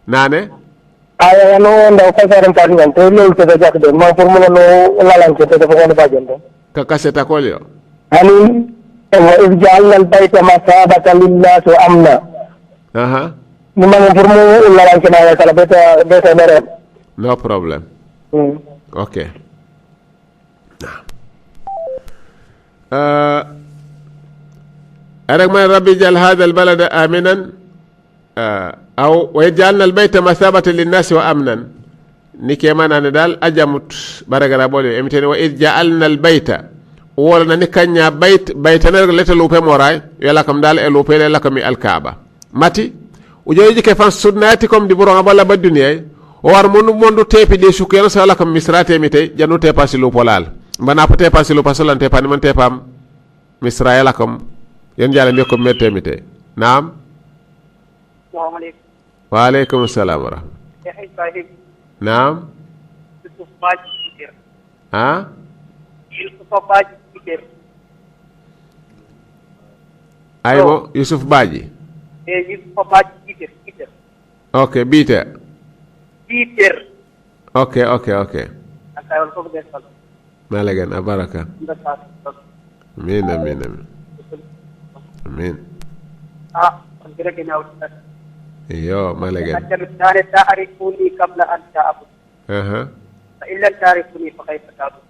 nane aya no ndo ko saram tan ngan to lo to jagdo ma pour mo no lalan ko to ko no bajendo ka kaseta ko yo ani wa ij'alna al-bayta masabatan lin-nas wa amna aha ni ma pour mo lalan ko na kala beta mere no problem okay أرجع ربي جعل هذا البلد آمنا أو ويجعلنا البيت مثابة للناس وأمنا نكي ما ندال أجمت برجع ربولي إمتى وإذ جعلنا البيت ولا نكنيا بيتنا لتلوبه موراي يلا كم دال اللوبه يلا كم الكعبة ماتي وجاي كيف سناتكم دي برا بلا بالدنيا o war mondu tepi de sukeno sala kam misra temite janu tepa silu polal bana pa tepa silu pasolan tepa ni man tepam misra yala kam yen jale mi ko metemite naam assalamu alaykum wa alaykum assalam wa rahmatullah naam ha aymo Yusuf Badji ok Biter ok malagan abaraka amin yo malagan تعرفوني قبل أن تعبد فإن لم تعرفوني فكيف تعبد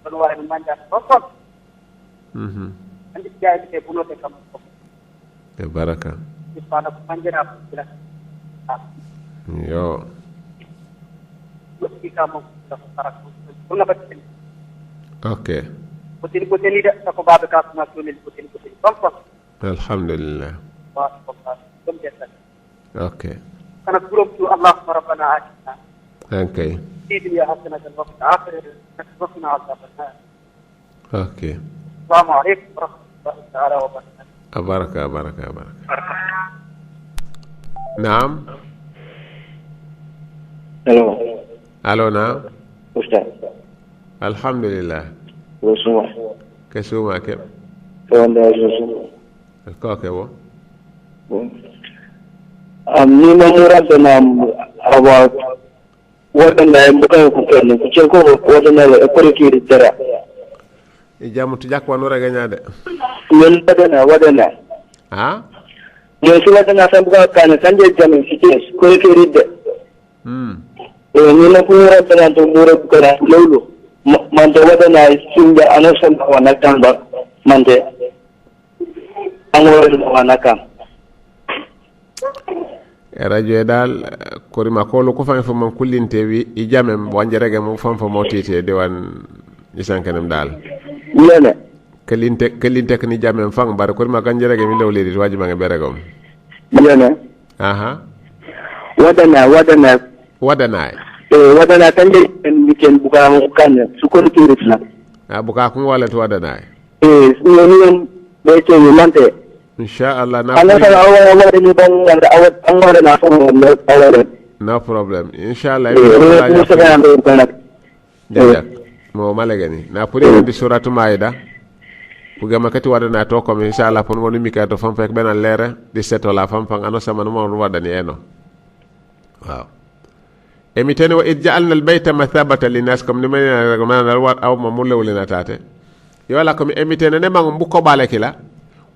فالواحد من جاء فقط عندك جاي تبونو تكمل بركة سبحانه من جرب yo ok alhamdulillah ok okay ok السلام عليكم ورحمة الله تعالى وبركاته بركة نعم الو نعم أستاذ الحمد لله وسمع كسوما كيف فواندا وسمع الكوكب ni mamura na awa wadanda ya bukan ku kenni ku ce ko wadanda ya kurki da tara jamu tujak wanu rega nyaade yen wadana ha yo si wadana san buka kan sanje jamu fites kurki ridde ni na ku wadana to mura bukan lolo man to wadana sinda anasan wana kan ba man de an wana kan radio dal korima kolo ko fam fam kullinte wi I jamem wanje rege mo fam fam motite de wan isankanam dal yene kelinte ni jamem fam bar korima ganje rege mi lewledi waji ma beregom yene aha wadana wadana tanje weekend buka mo kan su ko tirisna buka ko wala to wadana ni be to mante inshallah no problem inshallah mo malagani na puri di suratu maida puga makati wadana to ko inshallah pon wonu mi ka to fam fek benal lere di seto la fam fam ano sama no wadani eno waaw emitene wa idja'alna albayta mathabatan linnas kam ni man wat aw mo mulewlina tate yola ko mi emitene ne mangum bu ko balekila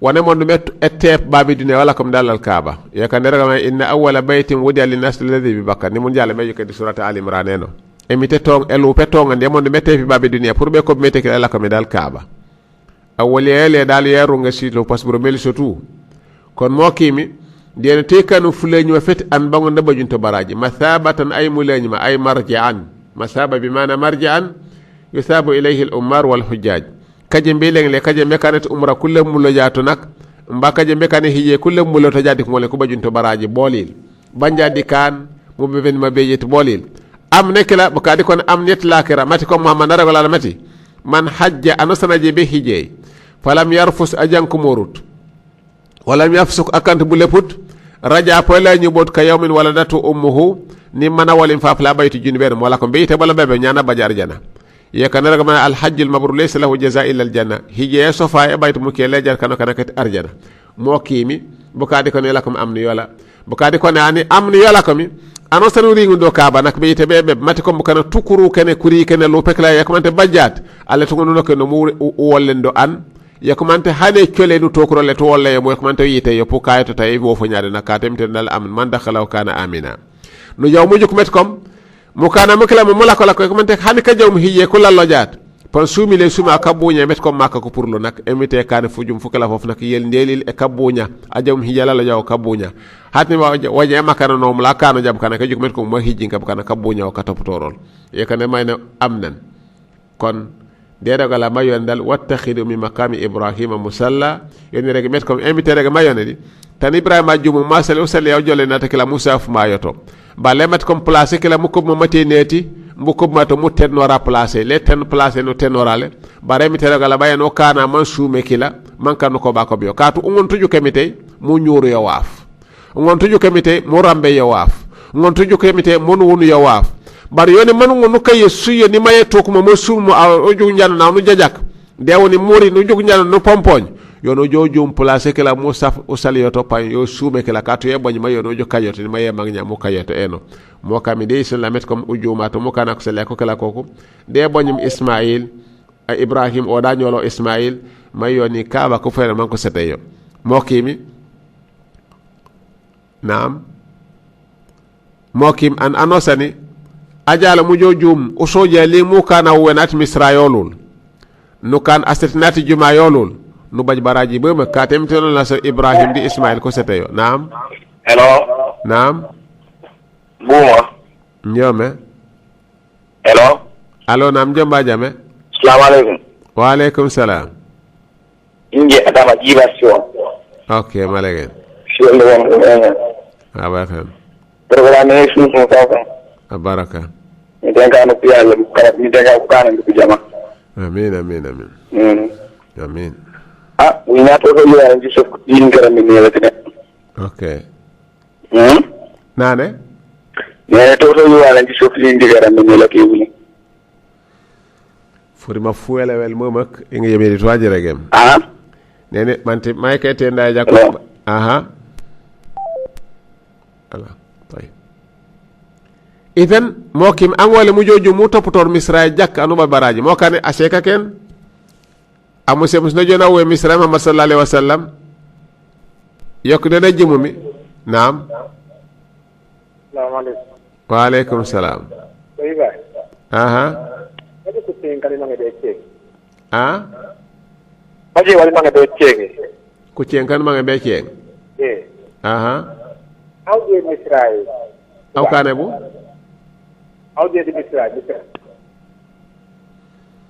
wane mondu met etep babi dunya wala kom dalal kaaba ya kan daga inna awwala baytin wudiya linnas alladhi bi bakka ni mun jale meju ke di surata al imran eno emite tong elu petong ande mondu mette fi babi dunya pour be ko mete ke la kom dal kaaba awwali ele dal yeru nga sito pasbro mel sotu kon mo kimi den te kanu fuleñu fet an bango ndabajunto baraji mathabatan ay muleñu ma ay marji'an masaba bi mana marji'an yusabu ilayhi al ummar wal hujjaj kaje mbeleng le kaje mekanet umra kullum mulo jato nak mba kaje mekane hije kullum mulo to jadi ko le ko bajunto baraji bolil banjadi kan mo be ben mabeyet bolil am nekla bukadi kon am net lakira mati ko muhammad dara wala mati man hajja anasana je be hije falam yarfus ajanku murut walam yafsuk akant bu leput raja pala ñu bot ka yawmin waladatu ummuhu ni mana walim fa fla bayti junber mo la ko beyte bala bebe ñana bajar jana يكن رغم الحج المبرور ليس له جزاء الا الجنه هي صفا بيت مكي لجر كانو كانت ارجنا موكيمي بوكادي كون لكم امن يولا بوكادي كون اني امن يولا كومي ano sanu ringu do kaba nak be yete bebe mati ko kana tukuru kene kuri kene lo pekla yakomante bajjat alle to ngono ko no mu wollen do an yakomante hane ciole no tokro le to wolle mo yakomante yite yo pokayo to tay wo fo nyaade nakate miten dal am man dakhala kana amina no jaw mo juk met kom mukana mukla mo mula ko la ko man tek hani ka jawm hiye ko lallo jaat pon sumi le suma kabunya met ko makka ko purlo nak emite kan fujum fukala fof nak yel ndelil e kabunya a jawm hiya la jaw kabunya hatni waje makana no mula kana jam kana ka juk met ko mo hijin ka kana kabunya o ka toporol e kan mayna amnan kon deda gala mayon dal wattakhidu min maqami ibrahima musalla yoni reg met ko emite reg mayone di tan ibrahima jumu masal usal yaw jole nata kala musa fu mayoto ba le mat comme placer kala mu ko mo mate neti mbu ko mato mu tenora placer le ten placer no tenorale bare mi tera gala bayano kana man sume kila man kan ko ba ko biyo katu ngon tuju kemite mu nyuru ya waf ngon tuju kemite mu rambe ya waf ngon tuju kemite mu wonu ya waf bar yoni man ngonu kay suye ni maye to ko mo sumu oju nyana na nu jajak de woni muri nu jogu nyana no pompoñ yono jojum place kala musaf usali yoto pa yo sume kala katu ye boñ mayo no jo kayoto ni maye magnya mo kayoto eno mo kami de isla met comme ujuma to mo kana ko sele ko kala koku de boñum ismail ibrahim o da nyolo ismail mayo ni kaba ko fere man ko seteyo mo kimi nam mo kim an anosani ajala mu jojum usoja li mu kana wenat misrayolul nu kan asetinati juma yolul nu baj baraji bema katem tono la sa ibrahim di ismail ko seteyo nam hello nam buma nyome hello allo nam jomba jame assalamu alaikum wa alaikum salam inge adama jiba sio okay malegen sio ndo wangu abakan programme sunu ko ka baraka ni denga no pia le kala ni denga ko kana ndu jama amin amin amin amin wina to ko ya ngi sok din garam ni la tene okay nane ne to to ya ngi sok din garam ni la ki furi ma fuele wel momak inga yemedi to ajere gem nene manti may kete nda jakko aha ala tay idan mokim angole mu joju mu topotor misra jak anu ba baraji mo kane aseka ken amuse musno jona we misra Muhammad sallallahu alaihi wasallam yok dana jimumi naam assalamu alaikum wa alaikum salam aha Aje wali manga be chege. Ku ceng kan manga be ceng. Aha. Au je misrai. Au kane bu? Au je misrai.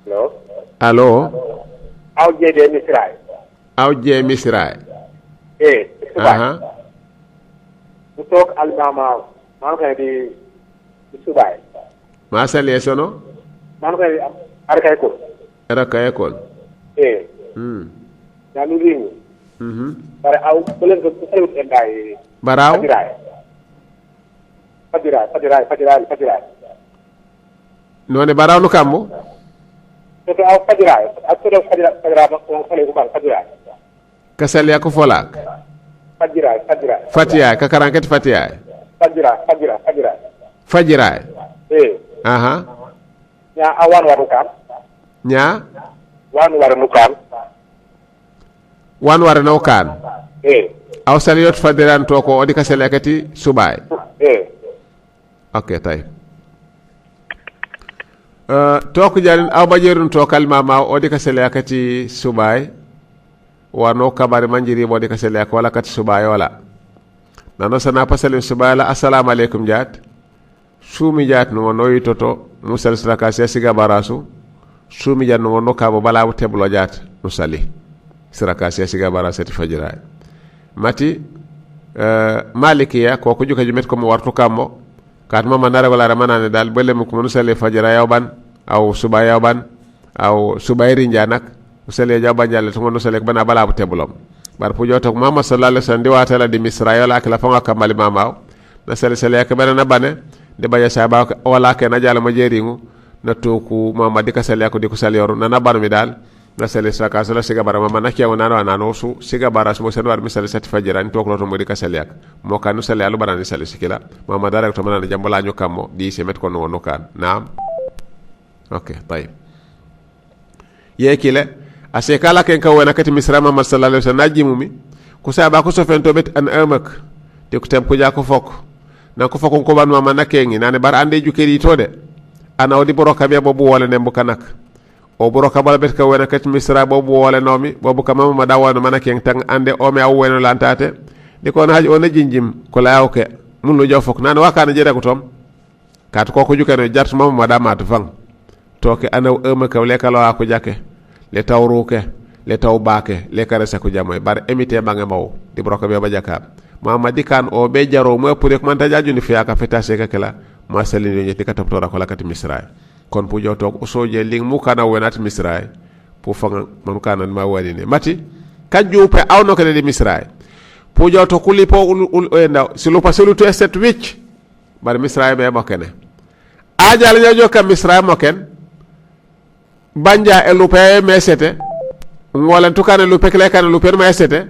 Hello. Halo. Au je de misrai. Au je misrai. Aha. Untuk al-mama. Manga di Subai. Masa lesono? Manga arkay ko. Rakay ko. Lalu ring. Para au boleh ke sewut endai. Barau? Fadirai. None barau nu kambu? Itu au fadirai. Aku dah fadirai ko fadirai. Kasal ya ko folak. Fadirai. Fatiya ka karanket fatiya. Fadirai. Fajirai. Aha. Nya awan warukan. Nya Wan warukan. Wan warukan. Aw saliyot fadiran to ko odi kasal yakati subay. Okay, tay. To ko jarin aw bajerun to kalma ma odi kasal yakati subay. Wano kabari manjiri odi kasal yak wala kat subay wala. Nano sana pasal subay la assalamu alaikum jat. Sumi jat no noyi toto musal sraka siga barasu. Sumi jat no no kabo bala teblo jat musali. Sraka siga barasu fajira. Mati malikiya ko ko juka jumet ko mo wartu kammo kat mama nara wala ramana dal bele mu ko musali fajira yawban aw suba yawban aw subayri njanak musali jaba jale to no sale bana bala teblom bar pu jotok mama sallallahu alaihi wasallam diwata la di misra la kala fa kamali mama na sale sale ka bana bane de baya saba wala ke na jala ma jeringu na toku mama dika sale ko diko sale yoru na banu mi dal na sale saka sala siga bara mama na kiyawo nano anano su siga bara mo sen war mi sale sati fajiran tok loto mo dika sale yak mo kanu sale alu barani sale sikila mama dara to mana jambola nyu kammo di semet ko no kan naam okay tayib ye kile asekala ken ka wona kati misra Muhammad sallallahu alaihi wasallam najimumi ko saba ko so fento bet an amak te ko tem ko ja ko fok na ko fokon ko ban mama nakengi nane bar ande jukeri to de ana odi boroka be bobu wala nembu kanak o boroka bala bet ka wona kat misra bobu wala nomi bobu ka mama ma dawano manakeng tang ande o me aw weno lantate di ko na haji on jinjim ko laawke mun lo jaw fok nane wakana jere ko tom kat ko ko jukene jart mama ma damat fang toke ana ema ka le kala ko jake le tawruke le tawbake le karesa ko jamoy bar emite bange maw di boroka be ba jakam mamadi kan o be jaro mo pour ko man ta jaju ni fiya ka feta se ka kala ma salini ni tika taptora ko lakati misra kon pu joto o soje ling mu kana wonat misra pu fanga man kana ma wani ne mati kaju pe awno ka de misra pu joto kulipo enda silu paselu to set wich bar misra be makene ajal nyajo ka misra maken banja e lupe mesete ngolan tukane lupe kele kan lupe mesete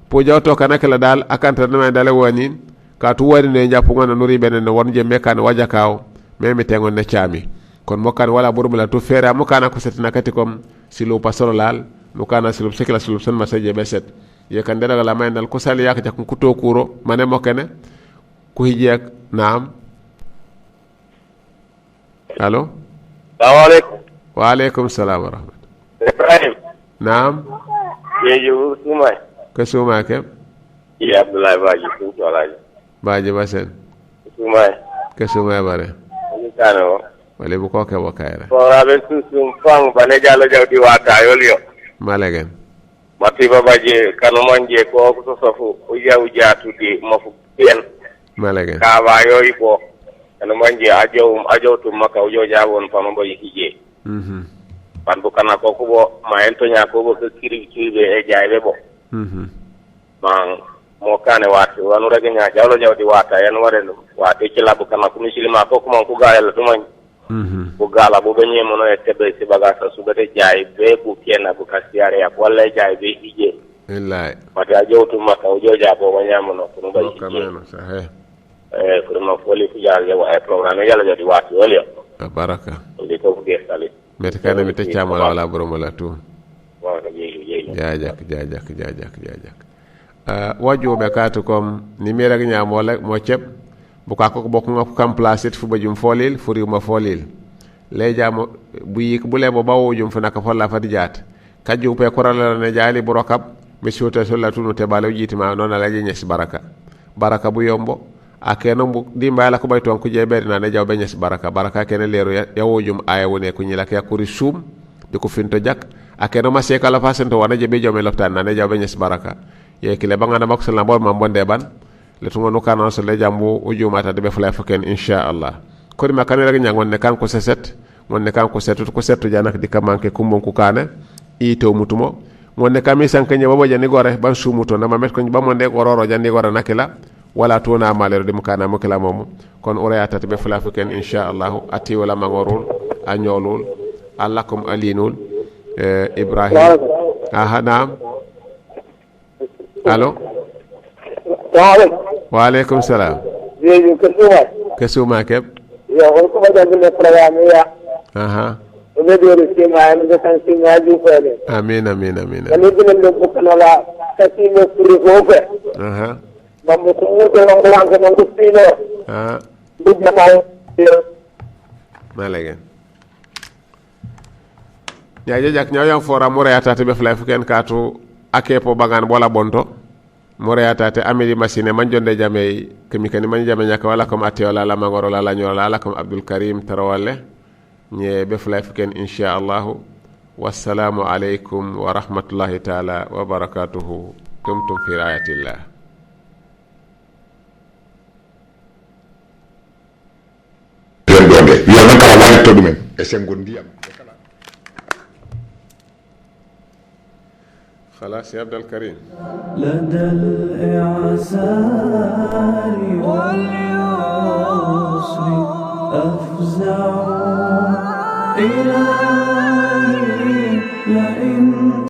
po jawto kana kala dal akanta na dal wonin ka tu wari ne japu ngona nuri benen won je mekan waja kaw meme tengon ne chami kon mokan wala burbula tu fera mokana ko setina kati kom silu pasoro lal mokana silu sekla silu san masaje beset ye kan dara la may dal ko sali yak jakku kuto kuro mane mokene ku hijek naam allo assalamu alaykum wa alaykum salam wa rahmatullah Ibrahim naam yeju sumay ke suma ke ya Abdullah Baji Sumay baje basen sumay ke suma bare ni kano wale bu ko ke wakayra fora ben sum fang bane jalo jawdi wata yolyo malegen matiba baje kanu manje ko ko sofu o yaw jaatu di mafu yen malegen ka ba yoy ko kanu manje ajow tum maka o jawon fama boy hije pan bu kana ko bo ma en to nya ko bo kiri be e jaybe bo man mo kane wati wanu rege nya jawlo jawdi wata yan ware no wati ci labu kana ko muslima ko ko man ko gaayal to man bu gala bu benye mono e tebe ci bagasa su bete jaay be bu kena bu kasiyare ya wala jaay be hije wallahi wati ajowtu maka o joja bo ma nyamono ko no bayi kameno sahe ko ma foli fu jaal ya wa e programme yalla jawdi wati wala baraka ndi ko bu gesali mete kana mi tecama wala boromala tu wa ko jeeju jajak wajuɓe katu kom ni mirag ñamole mo ceeb buka ko bokk nga kam place fu bajum folil furi ma folil lejamo bu yik bu lebo bawujum fu naka folla fadi jat kaju pe korala ne jali burokab mi sota solla tunu te balaw jitima non la ñes baraka bu yombo akeno bu dimba la ko bay ton ko jeberi na ne jawbe ñes baraka kene leru yawujum aya wone ko ñila ka kuri sum de ko finto jak akeno ma se kala fasento wana jebe jome loptan na ne jawbe ñes baraka ye kile bangana makso la bor mam bonde ban le tungo no kana so le jambu ujumata de be fala faken insha Allah ko ma kan rek nyangon ne kan ko seset mon ne kan ko setu ko setu janak di kamanke kumbon ku kana ito mutumo mon ne kami sanke nyaba jani gore ban sumuto na mamet ko ba mon de gororo jani gore nakila wala tuna malero de mukana mukila mom kon orayata be fala faken insha Allah ati wala mangorul anyolul allakum alinul Ibrahim aha naam allo wa alaykum salam yeju kesuma keb ya ko ko da ne programme ya aha o be do ci ma en de san ci ma ju ko de amin ni dina do ko na la ta ci mo furi ko fe aha mam ko ko lo ko lan ko ko pino ah bu jamal malegen ya jak nyaaw fora mo reata te be fly fuken katu akepo bagan bola bonto mo reata te amiri machine man jonde jame kemi kani man jame nyaka wala kom ati wala la mangoro la nyola ala kom Abdul Karim tarawale nye be fly fuken insha Allah wassalamu alaykum wa rahmatullahi ta'ala wa barakatuhu tumtum fi ayatillah donde yo non kala wani to dumen e sengon ndiyam خلاص يا عبد الكريم لدى الإعسار واليسر أفزع إلهي لئن